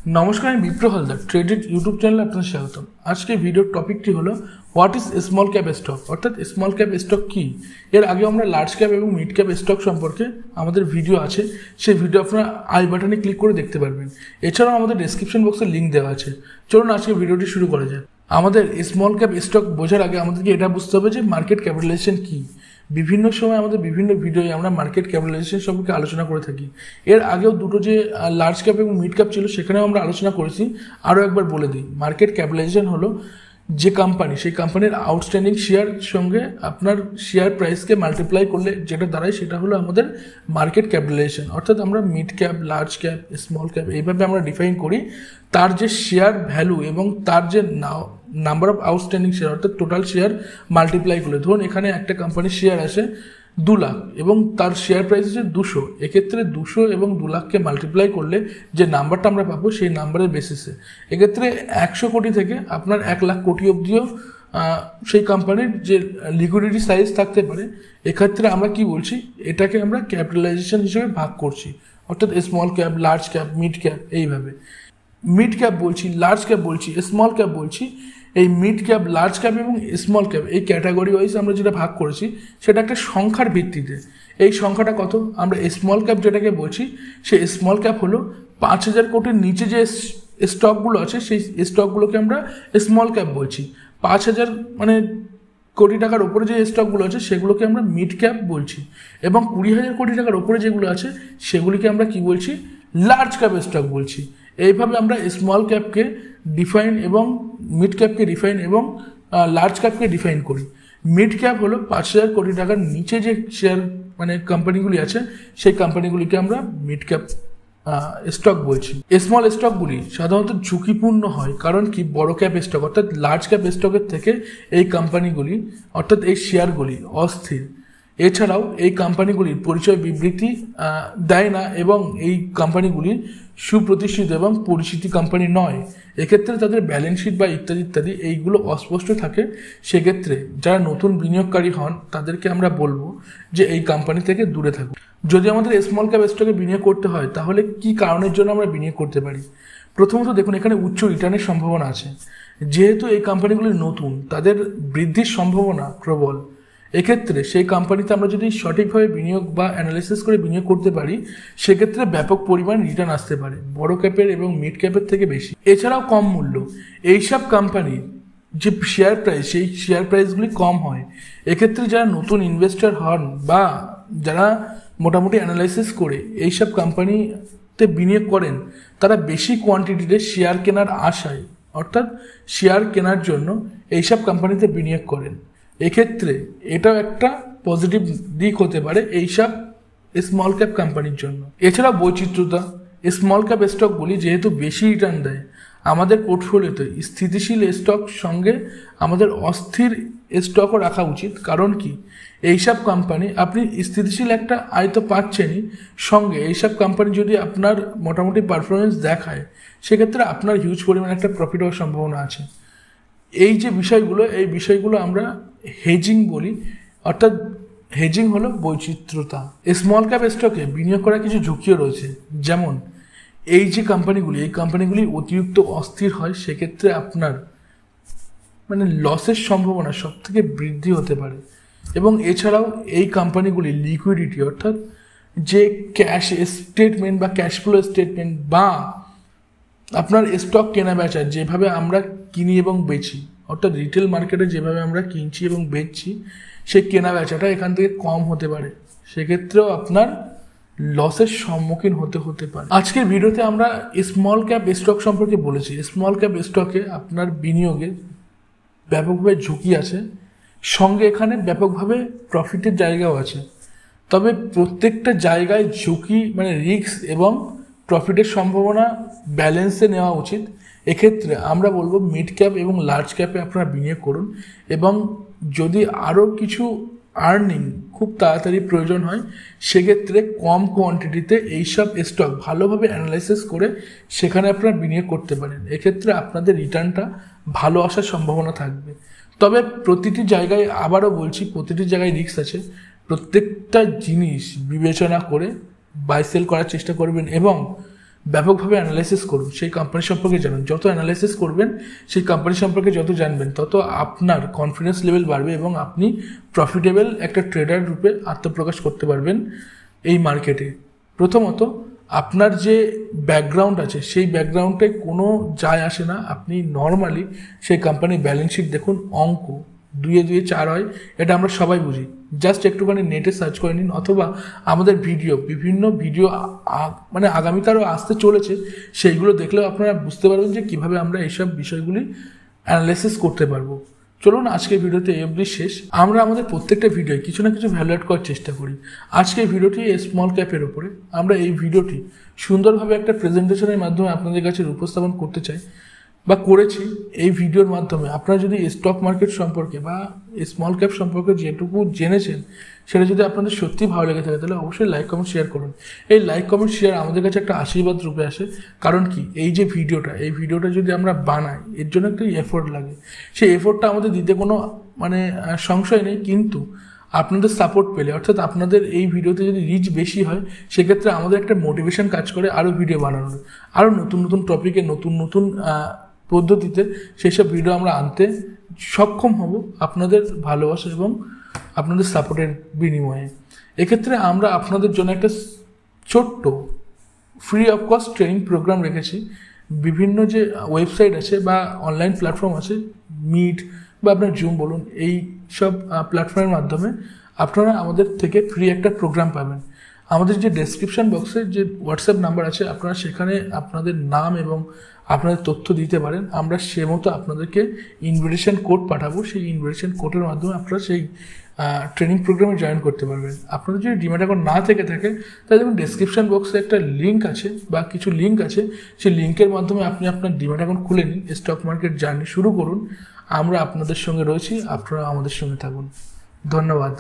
নমস্কার, আমি বিপ্র Haldar traded YouTube চ্যানেলে আপনাদের স্বাগতম। আজকে ভিডিওর টপিকটি হলো what is small cap stock, অর্থাৎ স্মল ক্যাপ স্টক কি। এর আগে আমরা লার্জ ক্যাপ এবং মিড ক্যাপ স্টক সম্পর্কে আমাদের ভিডিও আছে, সেই ভিডিও আপনারা আই বাটনে ক্লিক করে দেখতে পারবেন। এছাড়াও আমাদের ডেসক্রিপশন বক্সে লিঙ্ক দেওয়া আছে। চলুন আজকে ভিডিওটি শুরু করা যায়। আমাদের স্মল ক্যাপ স্টক বোঝার আগে আমাদেরকে এটা বুঝতে হবে যে মার্কেট ক্যাপিটালাইজেশন কী। বিভিন্ন সময় আমাদের বিভিন্ন ভিডিওয়ে আমরা মার্কেট ক্যাপিটালাইজেশন সম্পর্কে আলোচনা করে থাকি। এর আগেও দুটো যে লার্জ ক্যাপ এবং মিড ক্যাপ ছিল সেখানেও আমরা আলোচনা করেছি। আরও একবার বলে দিই, মার্কেট ক্যাপিটালাইজেশন হলো যে কোম্পানি, সেই কোম্পানির আউটস্ট্যান্ডিং শেয়ার সঙ্গে আপনার শেয়ার প্রাইসকে মাল্টিপ্লাই করলে যেটা দাঁড়ায় সেটা হলো আমাদের মার্কেট ক্যাপিটালাইজেশন। অর্থাৎ আমরা mid cap, large cap, small cap এইভাবে আমরা ডিফাইন করি তার যে শেয়ার ভ্যালু এবং তার যে নাম্বার অফ আউটস্ট্যান্ডিং শেয়ার অর্থাৎ টোটাল শেয়ার মাল্টিপ্লাই করলে। ধরুন এখানে একটা কোম্পানির শেয়ার আছে 2 লাখ এবং তার শেয়ার প্রাইস হচ্ছে 200। এক্ষেত্রে 200 এবং 2 লাখকে মাল্টিপ্লাই করলে যে নাম্বারটা আমরা পাবো সেই নাম্বারের বেসিসে, এক্ষেত্রে 100 কোটি থেকে আপনার 1 লাখ কোটি অবধিও সেই কোম্পানির যে লিকুইডিটি সাইজ থাকতে পারে। এক্ষেত্রে আমরা কি বলছি, এটাকে আমরা ক্যাপিটালাইজেশন হিসেবে ভাগ করছি, অর্থাৎ small cap, large cap, mid cap এইভাবে। মিড ক্যাপ বলছি, লার্জ ক্যাপ বলছি, স্মল ক্যাপ বলছি। এই মিড ক্যাপ, লার্জ ক্যাপ এবং স্মল ক্যাপ এই ক্যাটাগরি ওয়াইজ আমরা যেটা ভাগ করেছি সেটা একটা সংখ্যার ভিত্তিতে। এই সংখ্যাটা কত? আমরা স্মল ক্যাপ যেটাকে বলছি সেই স্মল ক্যাপ হলো 5,000 কোটির নিচে যে স্টকগুলো আছে সেই স্টকগুলোকে আমরা স্মল ক্যাপ বলছি। 5,000 মানে কোটি টাকার ওপরে যে স্টকগুলো আছে সেগুলোকে আমরা মিড ক্যাপ বলছি, এবং 20,000 কোটি টাকার ওপরে যেগুলো আছে সেগুলিকে আমরা কি বলছি, লার্জ ক্যাপ স্টক বলছি। এইভাবে আমরা স্মল ক্যাপকে ডিফাইন এবং মিড ক্যাপকে ডিফাইন এবং লার্জ ক্যাপকে ডিফাইন করি। মিড ক্যাপ হলো 5,000 কোটি টাকার নিচে যে শেয়ার মানে কোম্পানিগুলি আছে সেই কোম্পানিগুলিকে আমরা মিড ক্যাপ স্টক বলছি। স্মল স্টকগুলি সাধারণত ঝুঁকিপূর্ণ হয়, কারণ কি বড় ক্যাপ স্টক অর্থাৎ লার্জ ক্যাপ স্টকের থেকে এই কোম্পানিগুলি অর্থাৎ এই শেয়ারগুলি অস্থির। এছাড়াও এই কোম্পানিগুলির পরিচয় বিবৃতি দেয় না এবং এই কোম্পানিগুলি সুপ্রতিষ্ঠিত এবং পরিচিতি কোম্পানি নয়। এক্ষেত্রে তাদের ব্যালেন্স শিট বা ইত্যাদি ইত্যাদি এইগুলো অস্পষ্ট থাকে। সেক্ষেত্রে যারা নতুন বিনিয়োগকারী হন তাদেরকে আমরা বলবো যে এই কোম্পানি থেকে দূরে থাকুন। যদি আমাদের স্মল ক্যাপ স্টকে বিনিয়োগ করতে হয় তাহলে কি কারণের জন্য আমরা বিনিয়োগ করতে পারি? প্রথমত দেখুন, এখানে উচ্চ রিটার্নের সম্ভাবনা আছে। যেহেতু এই কোম্পানিগুলি নতুন, তাদের বৃদ্ধির সম্ভাবনা প্রবল। এক্ষেত্রে সেই কোম্পানিতে আমরা যদি সঠিকভাবে বিনিয়োগ বা অ্যানালাইসিস করে বিনিয়োগ করতে পারি সেক্ষেত্রে ব্যাপক পরিমাণ রিটার্ন আসতে পারে, বড় ক্যাপের এবং মিড ক্যাপের থেকে বেশি। এছাড়াও কম মূল্য, এইসব কোম্পানির যে শেয়ার প্রাইস সেই শেয়ার প্রাইসগুলি কম হয়। এক্ষেত্রে যারা নতুন ইনভেস্টর হন বা যারা মোটামুটি অ্যানালাইসিস করে এইসব কোম্পানিতে বিনিয়োগ করেন তারা বেশি কোয়ান্টিটিতে শেয়ার কেনার আশায় অর্থাৎ শেয়ার কেনার জন্য এইসব কোম্পানিতে বিনিয়োগ করেন। এক্ষেত্রে এটাও একটা পজিটিভ দিক হতে পারে এইসব স্মল ক্যাপ কোম্পানির জন্য। এছাড়া বৈচিত্র্যতা, স্মল ক্যাপ স্টকগুলি যেহেতু বেশি রিটার্ন দেয়, আমাদের পোর্টফোলিওতে স্থিতিশীল স্টক সঙ্গে আমাদের অস্থির স্টকও রাখা উচিত। কারণ কি, এইসব কোম্পানি আপনি স্থিতিশীল একটা আয় তো পাচ্ছেনই, সঙ্গে এইসব কোম্পানি যদি আপনার মোটামুটি পারফরমেন্স দেখায় সেক্ষেত্রে আপনার হিউজ পরিমাণে একটা প্রফিট হওয়ার সম্ভাবনা আছে। এই যে বিষয়গুলো, এই বিষয়গুলো আমরা হেজিং বলি, অর্থাৎ হেজিং হলো বৈচিত্র্যতা। স্মল ক্যাপ স্টকে বিনিয়োগ করার কিছু ঝুঁকিও রয়েছে, যেমন এই যে কোম্পানিগুলি, এই কোম্পানিগুলি অতিরিক্ত অস্থির হয়, সেক্ষেত্রে আপনার মানে লসের সম্ভাবনা সব থেকে বৃদ্ধি হতে পারে। এবং এছাড়াও এই কোম্পানিগুলি লিকুইডিটি অর্থাৎ যে ক্যাশ স্টেটমেন্ট বা ক্যাশ ফ্লো স্টেটমেন্ট বা আপনার স্টক কেনা বেচা যেভাবে আমরা কিনি এবং বেচি, অর্থাৎ রিটেল মার্কেটে যেভাবে আমরা কিনছি এবং বেচছি সেই কেনা বেচাটা এখান থেকে কম হতে পারে। সেক্ষেত্রেও আপনার লসের সম্মুখীন হতে পারে। আজকের ভিডিওতে আমরা স্মল ক্যাপ স্টক সম্পর্কে বলেছি। স্মল ক্যাপ স্টকে আপনার বিনিয়োগে ব্যাপকভাবে ঝুঁকি আছে, সঙ্গে এখানে ব্যাপকভাবে প্রফিটের জায়গাও আছে। তবে প্রত্যেকটা জায়গায় ঝুঁকি মানে রিস্ক এবং প্রফিটের সম্ভাবনা ব্যালেন্সে নেওয়া উচিত। এক্ষেত্রে আমরা বলবো মিড ক্যাপ এবং লার্জ ক্যাপে আপনারা বিনিয়োগ করুন, এবং যদি আরও কিছু আর্নিং খুব তাড়াতাড়ি প্রয়োজন হয় সেক্ষেত্রে কম কোয়ান্টিটিতে এইসব স্টক ভালোভাবে অ্যানালাইসিস করে সেখানে আপনারা বিনিয়োগ করতে পারেন। এক্ষেত্রে আপনাদের রিটার্নটা ভালো আসার সম্ভাবনা থাকবে। তবে প্রতিটি জায়গায়, আবারও বলছি, প্রতিটি জায়গায় রিস্ক আছে। প্রত্যেকটা জিনিস বিবেচনা করে বাই সেল করার চেষ্টা করবেন এবং ব্যাপকভাবে অ্যানালাইসিস করুন, সেই কোম্পানি সম্পর্কে জানুন। যত অ্যানালাইসিস করবেন, সেই কোম্পানি সম্পর্কে যত জানবেন, তত আপনার কনফিডেন্স লেভেল বাড়বে এবং আপনি প্রফিটেবল একটা ট্রেডার রূপে আত্মপ্রকাশ করতে পারবেন এই মার্কেটে। প্রথমত, আপনার যে ব্যাকগ্রাউন্ড আছে সেই ব্যাকগ্রাউন্ডে কোনো যায় আসে না। আপনি নর্মালি সেই কোম্পানির ব্যালেন্স শিট দেখুন, অঙ্ক 2 2 4 হয়, এটা আমরা সবাই বুঝি। জাস্ট একটুখানি নেটে সার্চ করে নিন, অথবা আমাদের বিভিন্ন ভিডিও মানে আগামীতে আরও আসতে চলেছে, সেইগুলো দেখলেও আপনারা বুঝতে পারবেন যে কীভাবে আমরা এইসব বিষয়গুলি অ্যানালাইসিস করতে পারবো। চলুন, আজকের ভিডিওতে এই অবধি শেষ। আমরা আমাদের প্রত্যেকটা ভিডিওয় কিছু না কিছু ভ্যালু অ্যাড করার চেষ্টা করি। আজকের ভিডিওটি স্মল ক্যাপের ওপরে। আমরা এই ভিডিওটি সুন্দরভাবে একটা প্রেজেন্টেশনের মাধ্যমে আপনাদের কাছে উপস্থাপন করতে চাই বা করেছি। এই ভিডিওর মাধ্যমে আপনারা যদি স্টক মার্কেট সম্পর্কে বা স্মল ক্যাপ সম্পর্কে যেটুকু জেনেছেন, সেটা যদি আপনাদের সত্যি ভালো লেগে থাকে, তাহলে অবশ্যই লাইক কমেন্ট শেয়ার করুন। এই লাইক কমেন্ট শেয়ার আমাদের কাছে একটা আশীর্বাদ রূপে আসে। কারণ কি, এই যে ভিডিওটা যদি আমরা বানাই, এর জন্য একটা এফোর্ট লাগে। সেই এফোর্টটা আমাদের দিতে কোনো মানে সংশয় নেই, কিন্তু আপনাদের সাপোর্ট পেলে, অর্থাৎ আপনাদের এই ভিডিওতে যদি রিচ বেশি হয়, সেক্ষেত্রে আমাদের একটা মোটিভেশন কাজ করে আরও ভিডিও বানানোর, আরও নতুন নতুন টপিকে নতুন পদ্ধতিতে সেই সব ভিডিও আমরা আনতে সক্ষম হব আপনাদের ভালোবাসা এবং আপনাদের সাপোর্টের বিনিময়ে। এক্ষেত্রে আমরা আপনাদের জন্য একটা ছোট্ট free of cost training programme রেখেছি। বিভিন্ন যে ওয়েবসাইট আছে বা অনলাইন প্ল্যাটফর্ম আছে, মিট বা আপনার জুম বলুন, এই সব প্ল্যাটফর্মের মাধ্যমে আপনারা আমাদের থেকে ফ্রি একটা প্রোগ্রাম পাবেন। আমাদের যে ডেসক্রিপশন বক্সে যে হোয়াটসঅ্যাপ নাম্বার আছে, আপনারা সেখানে আপনাদের নাম এবং আপনাদের তথ্য দিতে পারেন। আমরা সে মতো আপনাদেরকে ইনভিটেশন কোড পাঠাবো। সেই ইনভিটেশন কোডের মাধ্যমে আপনারা সেই ট্রেনিং প্রোগ্রামে জয়েন করতে পারবেন। আপনাদের যদি ডিম্যাট অ্যাকাউন্ট না থেকে থাকে, তাহলে দেখুন ডেসক্রিপশন বক্সে একটা লিঙ্ক আছে বা কিছু লিঙ্ক আছে, সেই লিঙ্কের মাধ্যমে আপনি আপনার ডিম্যাট অ্যাকাউন্ট খুলে নিন, স্টক মার্কেট জার্নি শুরু করুন। আমরা আপনাদের সঙ্গে রয়েছি, আপনারা আমাদের সঙ্গে থাকুন। ধন্যবাদ।